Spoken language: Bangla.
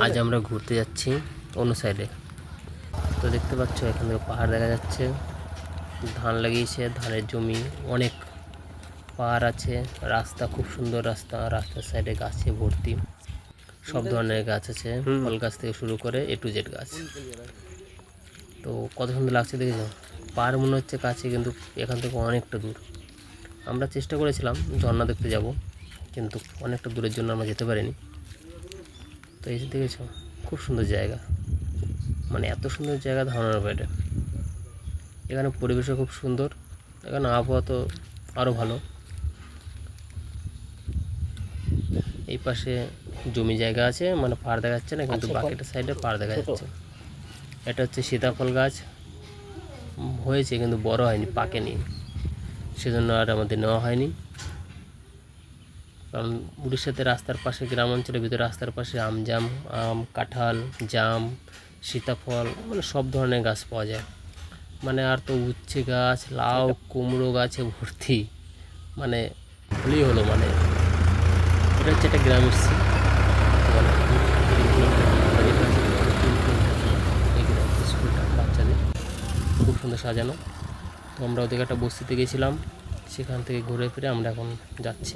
আজ আমরা ঘুরতে যাচ্ছি অন্য সাইডে। তো দেখতে পাচ্ছ এখান থেকে পাহাড় দেখা যাচ্ছে, ধান লাগিয়েছে, ধানের জমি, অনেক পাহাড় আছে, রাস্তা খুব সুন্দর রাস্তা, রাস্তার সাইডে গাছে ভর্তি, সব ধরনের গাছ আছে, ফল গাছ থেকে শুরু করে A to Z গাছ। তো কত সুন্দর লাগছে দেখেছো, পাহাড় মনে হচ্ছে কাছে কিন্তু এখান থেকে অনেকটা দূর। আমরা চেষ্টা করেছিলাম ঝর্ণা দেখতে যাব, কিন্তু অনেকটা দূরের জন্য আমরা যেতে পারিনি। তো এই যে দেখেছো খুব সুন্দর জায়গা, মানে এত সুন্দর জায়গা ধারণার বাইরে। এখানে পরিবেশও খুব সুন্দর, এখানে আবহাওয়া তো আরও ভালো। এই পাশে জমি জায়গা আছে, মানে পাহাড় দেখা যাচ্ছে না, কিন্তু বাকিটা সাইডে পাহাড় দেখা যাচ্ছে। এটা হচ্ছে সীতাফল গাছ, হয়েছে কিন্তু বড় হয়নি, পাকেনি, সেজন্য আর আমাদের নেওয়া হয়নি। কারণ উড়িষ্যাতে রাস্তার পাশে, গ্রাম অঞ্চলের ভিতরে রাস্তার পাশে আম, কাঁঠাল, জাম, সীতাফল, মানে সব ধরনের গাছ পাওয়া যায়। মানে আর তো উচ্ছে গাছ, লাউ, কুমড়ো গাছে ভর্তি, মানে হলেই হলো। মানে এটা হচ্ছে একটা গ্রামের সিন, মানে 3 কিলোমিটার এই গ্রাম স্কুলটা বাচ্চাদের খুব সুন্দর সাজানো। তো আমরা ওদিকে একটা বস্তিতে গেছিলাম, সেখান থেকে ঘুরে ফিরে আমরা এখন যাচ্ছি।